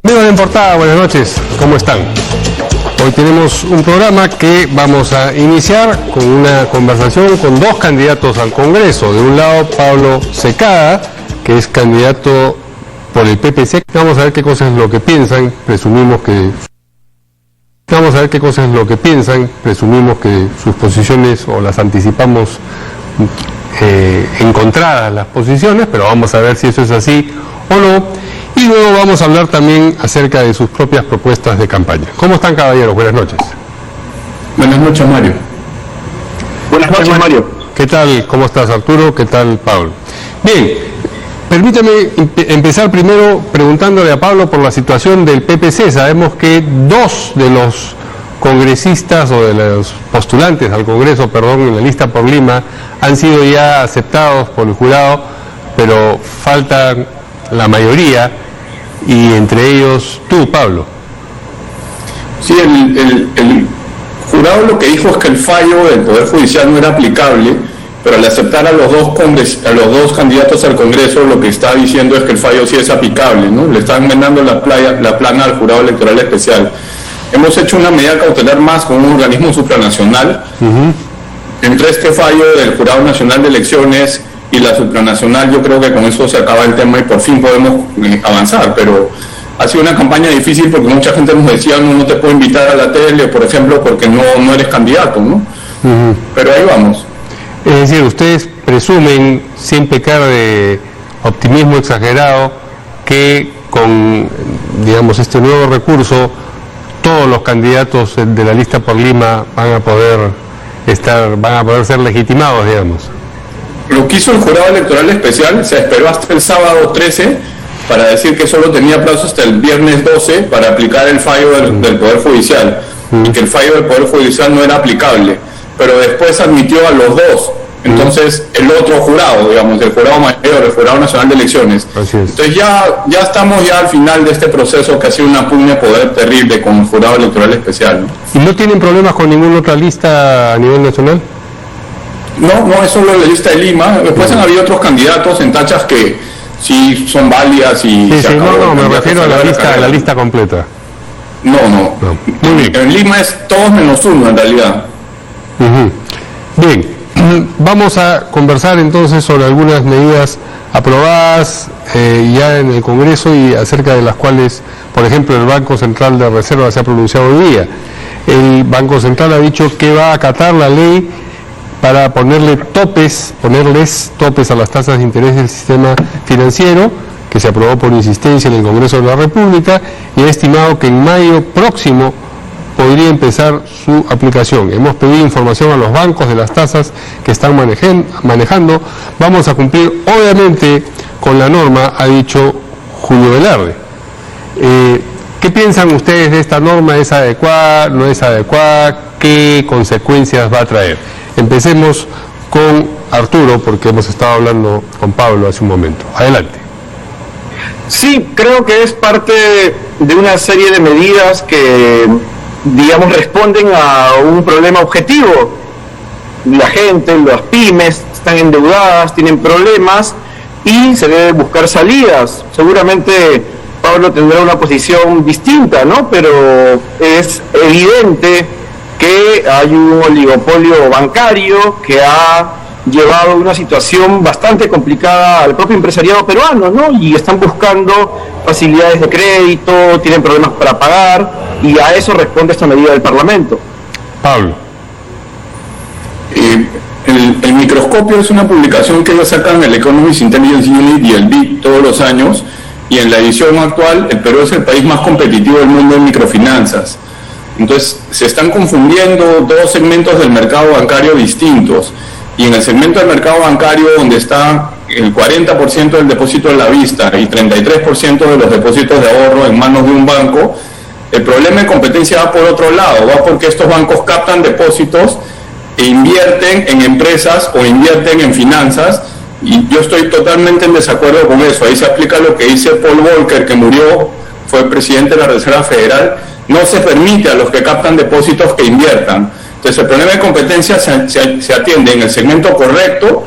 Amigos de En Portada, buenas noches, ¿cómo están? Hoy tenemos un programa que vamos a iniciar con una conversación con dos candidatos al Congreso. De un lado, Pablo Secada, que es candidato por el PPC. Vamos a ver qué cosas es lo que piensan, presumimos que sus posiciones, o las anticipamos encontradas las posiciones, pero vamos a ver si eso es así o no. Y luego vamos a hablar también acerca de sus propias propuestas de campaña. ¿Cómo están, caballeros? Buenas noches. Buenas noches, Mario. Buenas noches, Mario. ¿Qué tal? ¿Cómo estás, Arturo? ¿Qué tal, Pablo? Bien, permítame empezar primero preguntándole a Pablo por la situación del PPC. Sabemos que dos de los congresistas o de los postulantes al Congreso, en la lista por Lima, han sido ya aceptados por el jurado, pero faltan la mayoría, y entre ellos tú, Pablo. Sí, el jurado lo que dijo es que el fallo del Poder Judicial no era aplicable, pero al aceptar a los dos candidatos al Congreso, lo que está diciendo es que el fallo sí es aplicable, ¿no? Le están enmendando la plana al Jurado Electoral Especial. Hemos hecho una medida cautelar más con un organismo supranacional. Entre este fallo del Jurado Nacional de Elecciones y la supranacional, yo creo que con eso se acaba el tema y por fin podemos avanzar, pero ha sido una campaña difícil porque mucha gente nos decía no te puedo invitar a la tele, por ejemplo, porque no eres candidato, ¿no? Pero ahí vamos. Es decir, ustedes presumen, sin pecar de optimismo exagerado, que con, digamos, este nuevo recurso, todos los candidatos de la lista por Lima van a poder ser legitimados, digamos. Lo que hizo el Jurado Electoral Especial, se esperó hasta el sábado 13 para decir que solo tenía plazo hasta el viernes 12 para aplicar el fallo del Poder Judicial, y que el fallo del Poder Judicial no era aplicable, pero después admitió a los dos. Entonces el otro jurado, digamos, el Jurado Mayor, el Jurado Nacional de Elecciones. Entonces ya estamos al final de este proceso que ha sido una pugna de poder terrible con el Jurado Electoral Especial, ¿no? ¿Y no tienen problemas con ninguna otra lista a nivel nacional? No, es solo la lista de Lima. Después han habido otros candidatos en tachas que sí son válidas y sí, me refiero a la lista completa. No. Muy bien. En Lima es todos menos uno en realidad. Bien, vamos a conversar entonces sobre algunas medidas aprobadas ya en el Congreso y acerca de las cuales, por ejemplo, el Banco Central de Reserva se ha pronunciado hoy día. El Banco Central ha dicho que va a acatar la ley para ponerles topes a las tasas de interés del sistema financiero, que se aprobó por insistencia en el Congreso de la República, y ha estimado que en mayo próximo podría empezar su aplicación. Hemos pedido información a los bancos de las tasas que están manejando. Vamos a cumplir, obviamente, con la norma, ha dicho Julio Velarde. ¿Qué piensan ustedes de esta norma? ¿Es adecuada? ¿No es adecuada? ¿Qué consecuencias va a traer? Empecemos con Arturo, porque hemos estado hablando con Pablo hace un momento. Adelante. Sí, creo que es parte de una serie de medidas que, digamos, responden a un problema objetivo. La gente, las pymes, están endeudadas, tienen problemas y se debe buscar salidas. Seguramente Pablo tendrá una posición distinta, ¿no? Pero es evidente que hay un oligopolio bancario que ha llevado a una situación bastante complicada al propio empresariado peruano, ¿no? Y están buscando facilidades de crédito, tienen problemas para pagar, y a eso responde esta medida del Parlamento. Pablo. El microscopio es una publicación que ellos sacan el Economist Intelligence Unit y el BIC todos los años, y en la edición actual el Perú es el país más competitivo del mundo en microfinanzas. Entonces se están confundiendo dos segmentos del mercado bancario distintos, y en el segmento del mercado bancario donde está el 40% del depósito a la vista y 33% de los depósitos de ahorro en manos de un banco, el problema de competencia va por otro lado, va porque estos bancos captan depósitos e invierten en empresas o invierten en finanzas, y yo estoy totalmente en desacuerdo con eso. Ahí se aplica lo que dice Paul Volcker, que murió, fue presidente de la Reserva Federal: no se permite a los que captan depósitos que inviertan. Entonces el problema de competencia se atiende en el segmento correcto,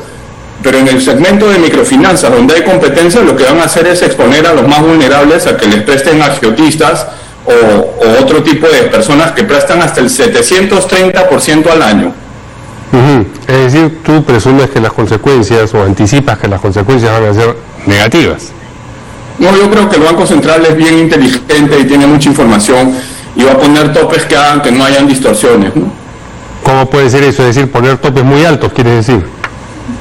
pero en el segmento de microfinanzas, donde hay competencia, lo que van a hacer es exponer a los más vulnerables a que les presten agiotistas o otro tipo de personas que prestan hasta el 730% al año. Es decir, tú presumes que las consecuencias o anticipas que las consecuencias van a ser negativas. No, yo creo que el Banco Central es bien inteligente y tiene mucha información y va a poner topes que hagan que no hayan distorsiones, ¿no? ¿Cómo puede ser eso? Es decir, poner topes muy altos, ¿quieres decir?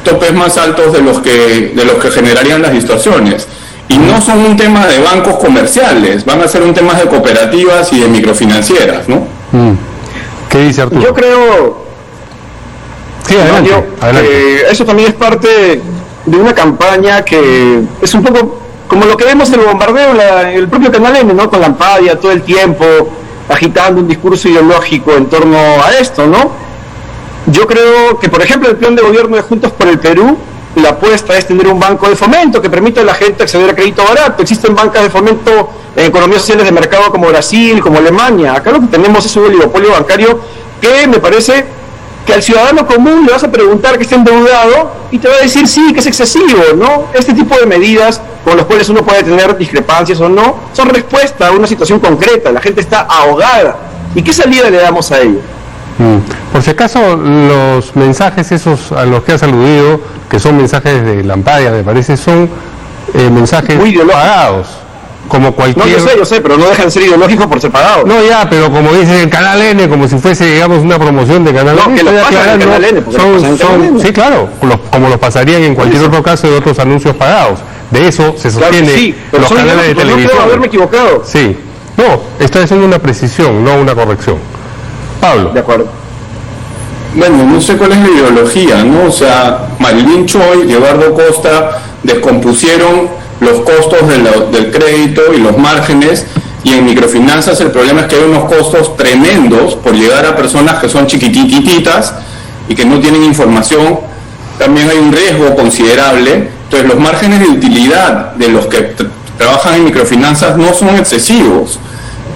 Topes más altos de los que generarían las distorsiones. Y no son un tema de bancos comerciales, van a ser un tema de cooperativas y de microfinancieras, ¿no? ¿Qué dice Arturo? Yo creo, sí, adelante, Mario, que eso también es parte de una campaña que es un poco como lo que vemos en el bombardeo, el propio Canal N, ¿no? Con Lampadia todo el tiempo agitando un discurso ideológico en torno a esto, ¿no? Yo creo que, por ejemplo, el plan de gobierno de Juntos por el Perú, la apuesta es tener un banco de fomento que permita a la gente acceder a crédito barato. Existen bancas de fomento en economías sociales de mercado como Brasil, como Alemania. Acá lo que tenemos es un oligopolio bancario que me parece que al ciudadano común le vas a preguntar que está endeudado y te va a decir sí, que es excesivo, ¿no? Este tipo de medidas con las cuales uno puede tener discrepancias o no, son respuesta a una situación concreta. La gente está ahogada. ¿Y qué salida le damos a ello? Por si acaso, los mensajes esos a los que has aludido, que son mensajes de Lampadia, me parece, son mensajes pagados, como cualquier... No, yo sé, pero no dejan de ser ideológicos por ser pagados. No, ya, pero como dice el Canal N, como si fuese, digamos, una promoción de Canal N. No, que los pasan en Canal N, sí, claro, como los pasarían en cualquier otro caso de otros anuncios pagados. De eso se sostiene, claro, sí, pero los canales de televisión. No puedo haberme equivocado. Sí, no, está haciendo una precisión, no una corrección. Pablo. De acuerdo. Bueno, no sé cuál es la ideología, ¿no? O sea, Marilyn Choi y Eduardo Costa descompusieron los costos del crédito y los márgenes, y en microfinanzas el problema es que hay unos costos tremendos por llegar a personas que son chiquitititas y que no tienen información. También hay un riesgo considerable. Entonces los márgenes de utilidad de los que trabajan en microfinanzas no son excesivos.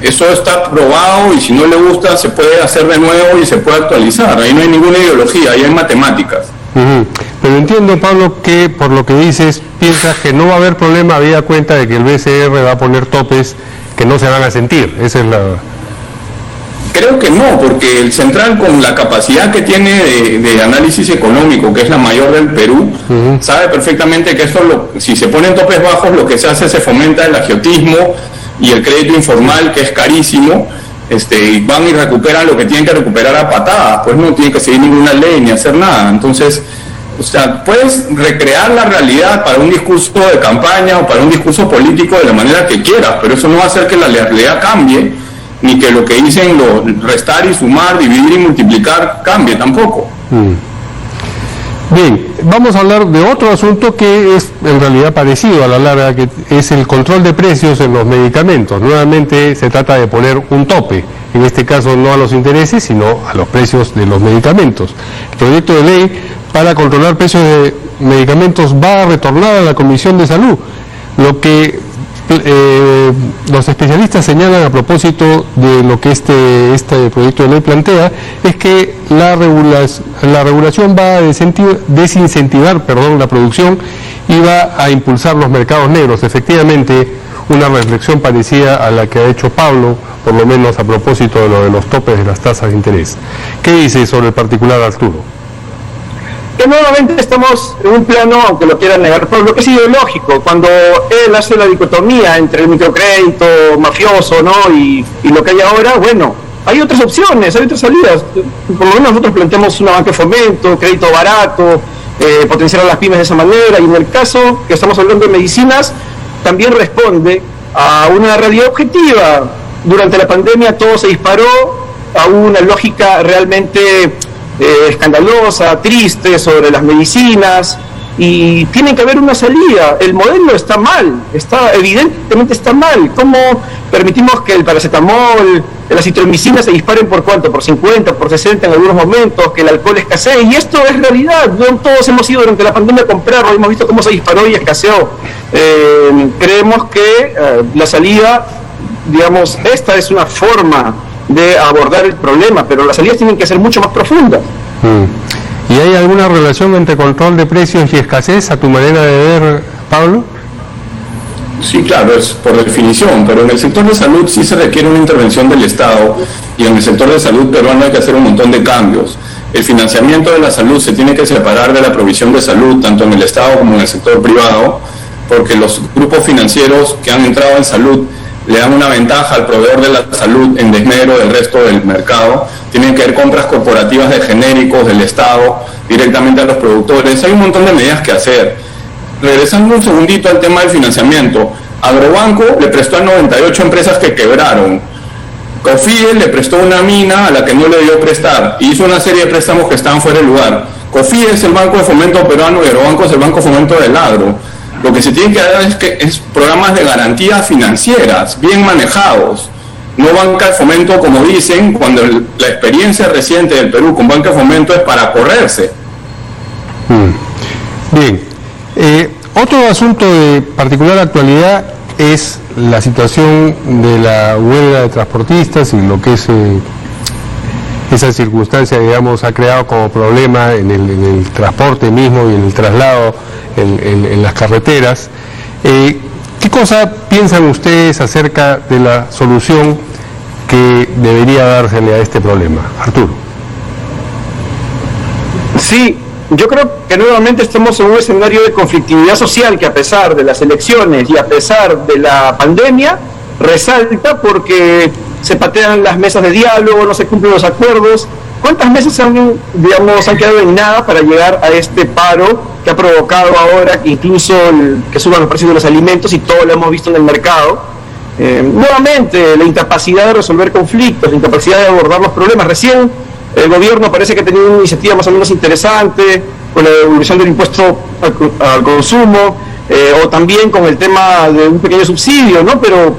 Eso está probado y si no le gusta se puede hacer de nuevo y se puede actualizar. Ahí no hay ninguna ideología, ahí hay matemáticas. Pero entiendo, Pablo, que por lo que dices, piensas que no va a haber problema habida cuenta de que el BCR va a poner topes que no se van a sentir. Esa es la... Creo que no, porque el Central, con la capacidad que tiene de análisis económico, que es la mayor del Perú, sabe perfectamente que esto, si se ponen topes bajos, lo que se hace se fomenta el agiotismo y el crédito informal, que es carísimo, y van y recuperan lo que tienen que recuperar a patadas, pues no tienen que seguir ninguna ley ni hacer nada. Entonces, o sea, puedes recrear la realidad para un discurso de campaña o para un discurso político de la manera que quieras, pero eso no va a hacer que la realidad cambie, ni que lo que dicen restar y sumar, dividir y multiplicar cambie tampoco. Bien, vamos a hablar de otro asunto que es en realidad parecido a la larga, que es el control de precios en los medicamentos. Nuevamente se trata de poner un tope, en este caso no a los intereses, sino a los precios de los medicamentos. El proyecto de ley para controlar precios de medicamentos va a retornar a la Comisión de Salud. Lo que los especialistas señalan a propósito de lo que este proyecto de ley plantea es que la regulación va a desincentivar la producción y va a impulsar los mercados negros. Efectivamente, una reflexión parecida a la que ha hecho Pablo, por lo menos a propósito de lo de los topes de las tasas de interés. ¿Qué dice sobre el particular Arturo? Que nuevamente estamos en un plano, aunque lo quieran negar, pero lo que es ideológico, cuando él hace la dicotomía entre el microcrédito mafioso, ¿no? y lo que hay ahora, bueno, hay otras opciones, hay otras salidas. Por lo menos nosotros planteamos una banca de fomento, crédito barato, potenciar a las pymes de esa manera, y en el caso que estamos hablando de medicinas, también responde a una realidad objetiva. Durante la pandemia todo se disparó a una lógica realmente escandalosa, triste sobre las medicinas, y tiene que haber una salida. El modelo está mal, evidentemente está mal. ¿Cómo permitimos que el paracetamol, las citromicinas se disparen por cuánto? Por 50, por 60 en algunos momentos, que el alcohol escasee, y esto es realidad. No todos hemos ido durante la pandemia a comprarlo, hemos visto cómo se disparó y escaseó. Creemos que la salida, digamos, esta es una forma de abordar el problema, pero las salidas tienen que ser mucho más profundas. Y ¿Y hay alguna relación entre control de precios y escasez, a tu manera de ver, Pablo? Sí, claro, es por definición, pero en el sector de salud sí se requiere una intervención del Estado, y en el sector de salud peruano hay que hacer un montón de cambios. El financiamiento de la salud se tiene que separar de la provisión de salud, tanto en el Estado como en el sector privado, porque los grupos financieros que han entrado en salud le dan una ventaja al proveedor de la salud en desmedro del resto del mercado. Tienen que haber compras corporativas de genéricos del Estado directamente a los productores. Hay un montón de medidas que hacer. Regresando un segundito al tema del financiamiento, Agrobanco le prestó a 98 empresas que quebraron. Cofide le prestó una mina a la que no le dio prestar y hizo una serie de préstamos que estaban fuera de lugar. Cofide es el Banco de Fomento peruano y Agrobanco es el Banco de Fomento del agro. Lo que se tiene que dar es programas de garantías financieras bien manejados, no banca de fomento como dicen, cuando la experiencia reciente del Perú con banca de fomento es para correrse. Bien, otro asunto de particular actualidad es la situación de la huelga de transportistas y lo que es esa circunstancia, digamos, ha creado como problema en el transporte mismo y en el traslado en las carreteras. ¿Qué cosa piensan ustedes acerca de la solución que debería dársele a este problema? Arturo. Sí, yo creo que nuevamente estamos en un escenario de conflictividad social que, a pesar de las elecciones y a pesar de la pandemia, resalta porque se patean las mesas de diálogo, no se cumplen los acuerdos. ¿Cuántas mesas han quedado en nada para llegar a este paro que ha provocado ahora que incluso que suban los precios de los alimentos, y todo lo hemos visto en el mercado? Nuevamente, la incapacidad de resolver conflictos, la incapacidad de abordar los problemas. Recién el gobierno parece que ha tenido una iniciativa más o menos interesante con la devolución del impuesto al consumo, o también con el tema de un pequeño subsidio, ¿no? Pero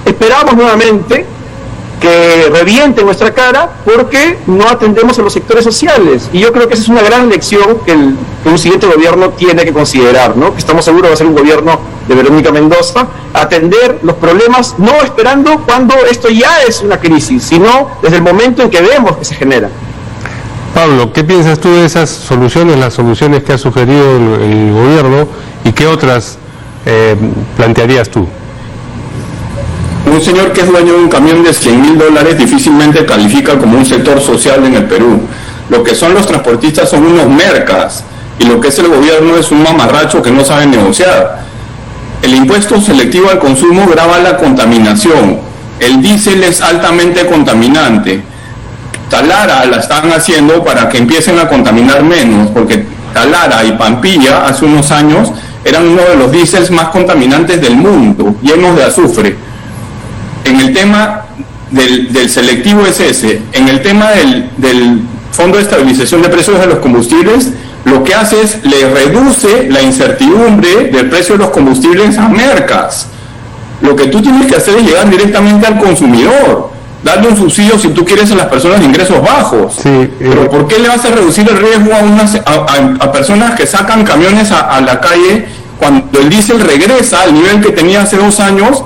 esperamos nuevamente que reviente nuestra cara porque no atendemos a los sectores sociales, y yo creo que esa es una gran lección que un siguiente gobierno tiene que considerar, ¿no? Que estamos seguros va a ser un gobierno de Verónica Mendoza, atender los problemas no esperando cuando esto ya es una crisis, sino desde el momento en que vemos que se genera. Pablo, ¿qué piensas tú de esas soluciones, las soluciones que ha sugerido el gobierno, y qué otras plantearías tú? Un señor que es dueño de un camión de $100.000 difícilmente califica como un sector social en el Perú. Lo que son los transportistas son unos mercas, y lo que es el gobierno es un mamarracho que no sabe negociar. El impuesto selectivo al consumo grava la contaminación. El diésel es altamente contaminante. Talara la están haciendo para que empiecen a contaminar menos, porque Talara y Pampilla hace unos años eran uno de los diésels más contaminantes del mundo, llenos de azufre. En el tema del selectivo es ese. En el tema del Fondo de Estabilización de Precios de los Combustibles, lo que hace es le reduce la incertidumbre del precio de los combustibles a mercas. Lo que tú tienes que hacer es llegar directamente al consumidor, darle un subsidio si tú quieres a las personas de ingresos bajos. Sí, pero ¿por qué le vas a reducir el riesgo a personas que sacan camiones a la calle cuando el diésel regresa al nivel que tenía hace 2 años,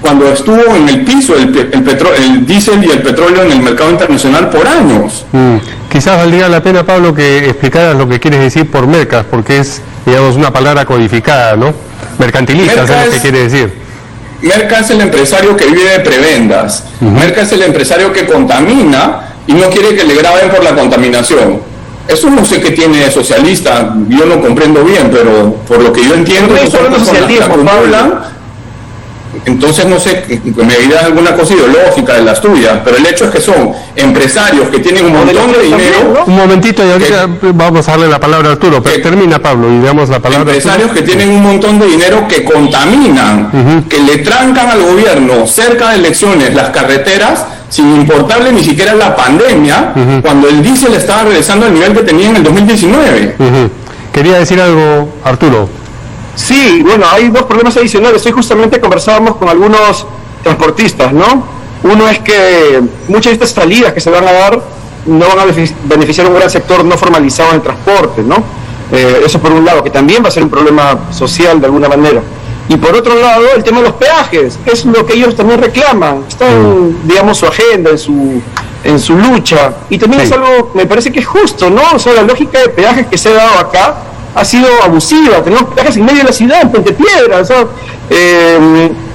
cuando estuvo en el piso el diésel y el petróleo en el mercado internacional por años? Quizás valdría la pena, Pablo, que explicaras lo que quieres decir por mercas, porque es, digamos, una palabra codificada, ¿no? Mercantilista, es lo que quiere decir. Merca es el empresario que vive de prebendas. Merca es el empresario que contamina y no quiere que le graben por la contaminación. Eso no sé qué tiene de socialista, yo no comprendo bien, pero por lo que yo entiendo, entonces no sé, me dirás alguna cosa ideológica de las tuyas, pero el hecho es que son empresarios que tienen un montón de dinero. Un momentito, y ahorita vamos a darle la palabra a Arturo, pero termina, Pablo, y damos la palabra. Empresarios que tienen un montón de dinero, que contaminan, que le trancan al gobierno cerca de elecciones las carreteras, sin importarle ni siquiera la pandemia, cuando el diésel estaba regresando al nivel que tenía en el 2019. Quería decir algo, Arturo. Sí, bueno, hay 2 problemas adicionales. Hoy justamente conversábamos con algunos transportistas, ¿no? Uno es que muchas de estas salidas que se van a dar no van a beneficiar a un gran sector no formalizado en el transporte, ¿no? Eso por un lado, que también va a ser un problema social de alguna manera. Y por otro lado, el tema de los peajes, es lo que ellos también reclaman. Está en, digamos, su agenda, en en su lucha, y también es algo, me parece que es justo, ¿no? O sea, la lógica de peajes que se ha dado acá ha sido abusiva. Tenemos peajes en medio de la ciudad, en Puente Piedra, o sea,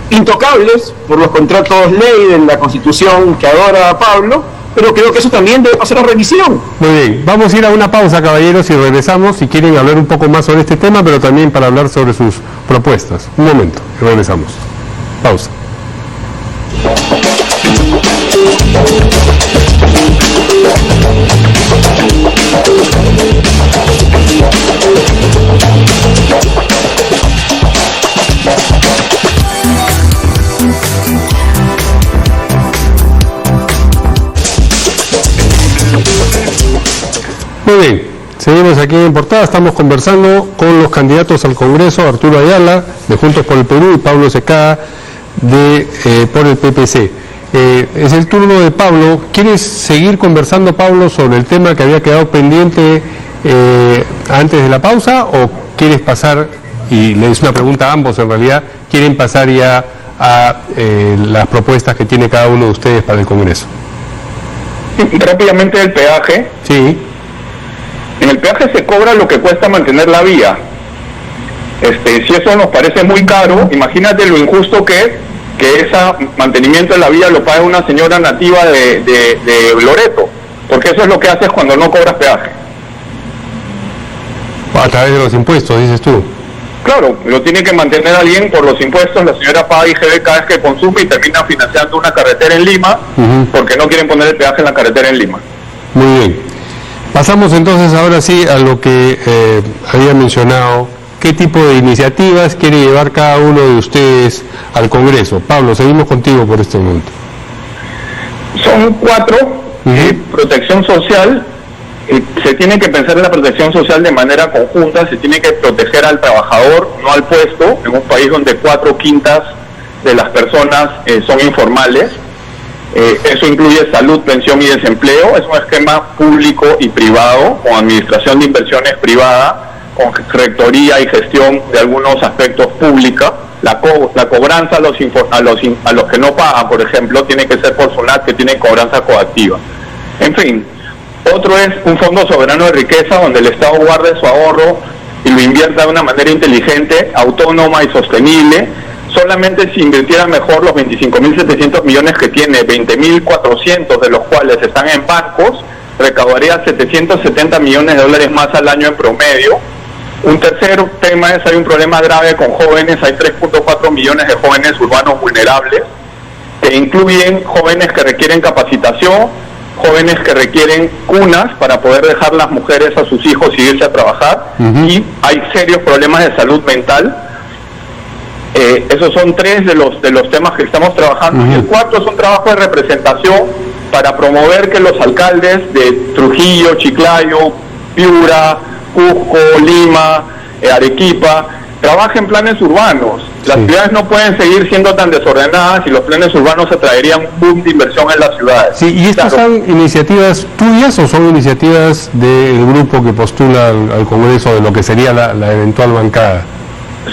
intocables por los contratos ley de la Constitución que adora Pablo, pero creo que eso también debe pasar a revisión. Muy bien, vamos a ir a una pausa, caballeros, y regresamos si quieren hablar un poco más sobre este tema, pero también para hablar sobre sus propuestas. Un momento, y regresamos. Pausa. Muy bien, seguimos aquí en Portada, estamos conversando con los candidatos al Congreso, Arturo Ayala, de Juntos por el Perú, y Pablo Secada, por el PPC. Es el turno de Pablo. ¿Quieres seguir conversando, Pablo, sobre el tema que había quedado pendiente antes de la pausa, o quieres pasar, y le hice una pregunta a ambos en realidad, quieren pasar ya a las propuestas que tiene cada uno de ustedes para el Congreso? Rápidamente, el peaje. Sí. En el peaje se cobra lo que cuesta mantener la vía. Si eso nos parece muy caro, imagínate lo injusto que es que ese mantenimiento de la vía lo pague una señora nativa de Loreto, porque eso es lo que haces cuando no cobras peaje. A través de los impuestos, dices tú. Claro, lo tiene que mantener alguien por los impuestos. La señora paga IGB cada vez que consume y termina financiando una carretera en Lima, porque no quieren poner el peaje en la carretera en Lima. Muy bien. Pasamos entonces ahora sí a lo que había mencionado. ¿Qué tipo de iniciativas quiere llevar cada uno de ustedes al Congreso? Pablo, seguimos contigo por este momento. Son 4. Protección social. Se tiene que pensar en la protección social de manera conjunta. Se tiene que proteger al trabajador, no al puesto, en un país donde 4/5 de las personas son informales. Eso incluye salud, pensión y desempleo. Es un esquema público y privado, con administración de inversiones privada, con rectoría y gestión de algunos aspectos públicos. La cobranza a los que no pagan, por ejemplo, tiene que ser por SUNAT, que tiene cobranza coactiva. En fin, otro es un fondo soberano de riqueza, donde el Estado guarde su ahorro y lo invierta de una manera inteligente, autónoma y sostenible. Solamente si invirtiera mejor los 25.700 millones que tiene, 20.400 de los cuales están en bancos, recaudaría 770 millones de dólares más al año en promedio. Un tercer tema es, hay un problema grave con jóvenes. Hay 3.4 millones de jóvenes urbanos vulnerables, que incluyen jóvenes que requieren capacitación, jóvenes que requieren cunas para poder dejar las mujeres a sus hijos y irse a trabajar, y hay serios problemas de salud mental. Esos son 3 de los temas que estamos trabajando. Y el 4 es un trabajo de representación para promover que los alcaldes de Trujillo, Chiclayo, Piura, Cusco, Lima, Arequipa, trabajen planes urbanos. Las ciudades no pueden seguir siendo tan desordenadas, y los planes urbanos atraerían un boom de inversión en las ciudades. Sí, ¿y estas son iniciativas tuyas o son iniciativas del grupo que postula al Congreso, de lo que sería la eventual bancada?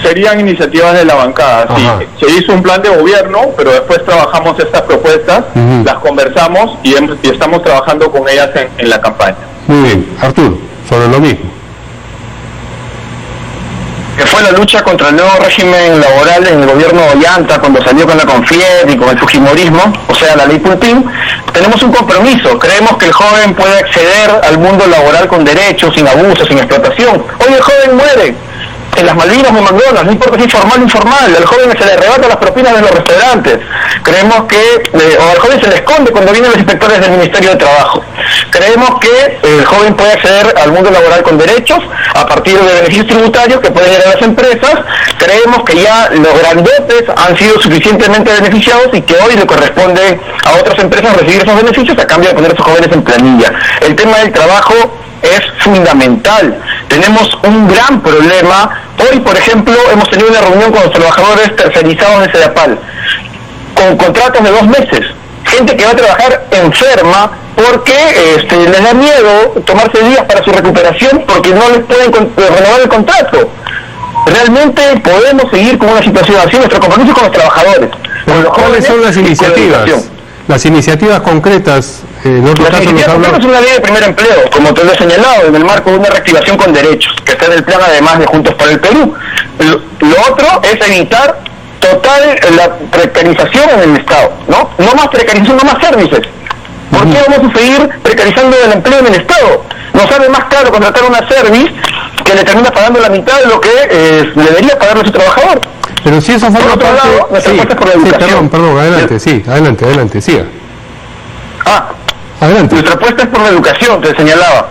Serían iniciativas de la bancada, sí. Se hizo un plan de gobierno, pero después trabajamos estas propuestas, las conversamos y estamos trabajando con ellas en la campaña. Muy bien. Arturo, sobre lo mismo. Que fue la lucha contra el nuevo régimen laboral en el gobierno de Ollanta, cuando salió con la CONFIEP y con el fujimorismo, o sea, la ley Pulpín. Tenemos un compromiso. Creemos que el joven puede acceder al mundo laboral con derechos, sin abuso, sin explotación. Hoy el joven muere en las Malvinas o en McDonald's, no importa si es formal o informal. Al joven se le arrebata las propinas de los restaurantes. Creemos que, o al joven se le esconde cuando vienen los inspectores del Ministerio de Trabajo. Creemos que el joven puede acceder al mundo laboral con derechos, a partir de beneficios tributarios que pueden ir a las empresas. Creemos que ya los grandotes han sido suficientemente beneficiados y que hoy le corresponde a otras empresas recibir esos beneficios a cambio de poner a esos jóvenes en planilla. El tema del trabajo es fundamental. Tenemos un gran problema. Hoy, por ejemplo, hemos tenido una reunión con los trabajadores tercerizados de Sedapal, con contratos de 2 meses. Gente que va a trabajar enferma porque les da miedo tomarse días para su recuperación porque no les pueden renovar el contrato. Realmente podemos seguir con una situación así. Nuestro compromiso con los trabajadores, con los jóvenes. ¿Cuáles son las iniciativas? Las iniciativas concretas, en otro La caso nos iniciativa habla... es una ley de primer empleo, como te lo he señalado, en el marco de una reactivación con derechos, que está en el plan además de Juntos por el Perú. Lo otro es evitar total la precarización en el Estado, ¿no? No más precarización, no más servicios. ¿Por qué vamos a seguir precarizando el empleo en el Estado? Nos sale más caro contratar una service que le termina pagando la mitad de lo que debería pagarle su trabajador. Pero si eso forma Por otro parte... lado, nuestra apuesta es por la educación. Perdón, adelante, siga. Adelante. Nuestra apuesta es por la educación, te señalaba.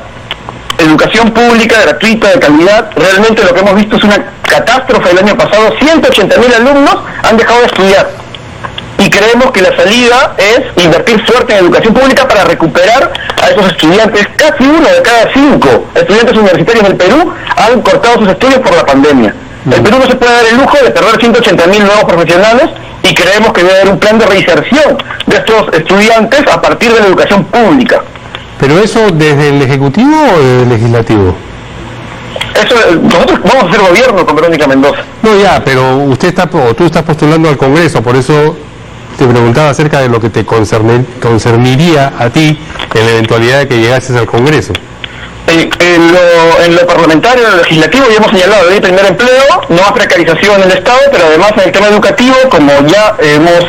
Educación pública, gratuita, de calidad. Realmente lo que hemos visto es una catástrofe el año pasado. 180.000 alumnos han dejado de estudiar. Y creemos que la salida es invertir fuerte en educación pública para recuperar a esos estudiantes. Casi 1 de cada 5 estudiantes universitarios del Perú han cortado sus estudios por la pandemia. El Perú no se puede dar el lujo de perder 180.000 nuevos profesionales y creemos que debe haber un plan de reinserción de estos estudiantes a partir de la educación pública. ¿Pero eso desde el Ejecutivo o desde el Legislativo? Eso, nosotros vamos a hacer gobierno con Verónica Mendoza. No, ya, pero tú estás postulando al Congreso, por eso te preguntaba acerca de lo que te concerniría a ti en la eventualidad de que llegases al Congreso. En lo parlamentario, en lo legislativo, ya hemos señalado la ley de primer empleo, no más precarización en el Estado, pero además en el tema educativo, como ya hemos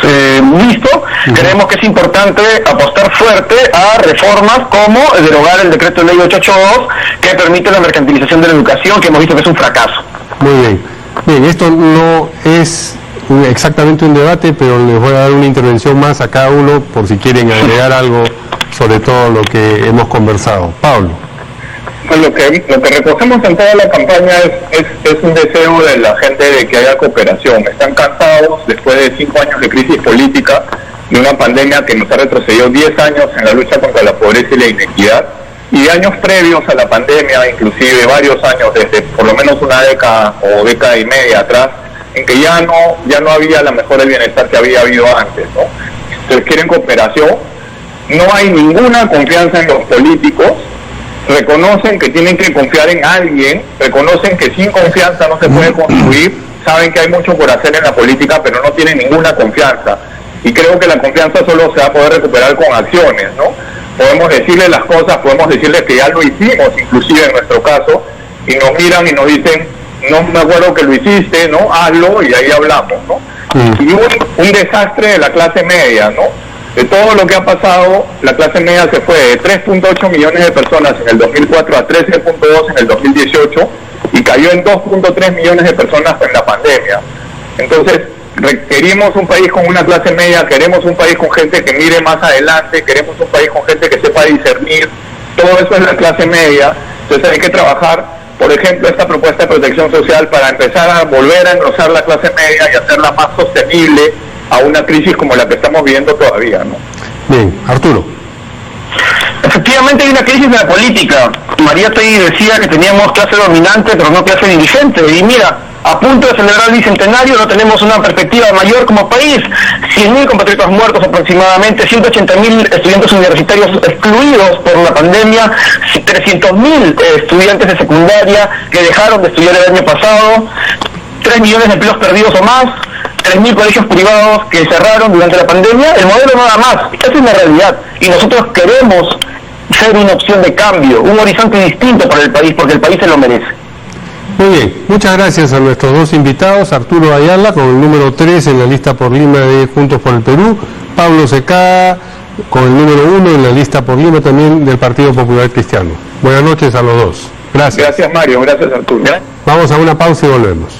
visto, creemos que es importante apostar fuerte a reformas como derogar el decreto de ley 882, que permite la mercantilización de la educación, que hemos visto que es un fracaso. Muy bien. Bien, esto no es exactamente un debate, pero les voy a dar una intervención más a cada uno por si quieren agregar algo sobre todo lo que hemos conversado. Pablo. Lo que recogemos en toda la campaña es un deseo de la gente de que haya cooperación. Están cansados después de 5 años de crisis política, de una pandemia que nos ha retrocedido 10 años en la lucha contra la pobreza y la inequidad, y de años previos a la pandemia, inclusive varios años, desde por lo menos una década o década y media atrás, en que ya no había la mejora del bienestar que había habido antes, ¿no? Entonces quieren cooperación, no hay ninguna confianza en los políticos, reconocen que tienen que confiar en alguien, reconocen que sin confianza no se puede construir, saben que hay mucho por hacer en la política, pero no tienen ninguna confianza. Y creo que la confianza solo se va a poder recuperar con acciones, ¿no? Podemos decirles las cosas, podemos decirles que ya lo hicimos, inclusive en nuestro caso, y nos miran y nos dicen, no me acuerdo que lo hiciste, ¿no? Hazlo y ahí hablamos, ¿no? Y un desastre de la clase media, ¿no? De todo lo que ha pasado, la clase media se fue de 3.8 millones de personas en el 2004 a 13.2 en el 2018 y cayó en 2.3 millones de personas en la pandemia. Entonces, queremos un país con una clase media, queremos un país con gente que mire más adelante, queremos un país con gente que sepa discernir, todo eso es la clase media. Entonces hay que trabajar, por ejemplo, esta propuesta de protección social para empezar a volver a engrosar la clase media y hacerla más sostenible a una crisis como la que estamos viviendo todavía, ¿no? Bien, Arturo. Efectivamente hay una crisis de la política. María Tegui decía que teníamos clase dominante pero no clase dirigente, y mira, a punto de celebrar el bicentenario no tenemos una perspectiva mayor como país. 100.000 compatriotas muertos aproximadamente, 180.000 estudiantes universitarios excluidos por la pandemia, 300.000 estudiantes de secundaria que dejaron de estudiar el año pasado, 3 millones de empleos perdidos o más, 3.000 colegios privados que cerraron durante la pandemia. El modelo no da más, esa es la realidad, y nosotros queremos ser una opción de cambio, un horizonte distinto para el país, porque el país se lo merece. Muy bien, muchas gracias a nuestros dos invitados, Arturo Ayala con el número 3 en la lista por Lima de Juntos por el Perú, Pablo Secada con el número 1 en la lista por Lima también del Partido Popular Cristiano. Buenas noches a los dos. Gracias. Gracias, Mario. Gracias, Arturo. Vamos a una pausa y volvemos.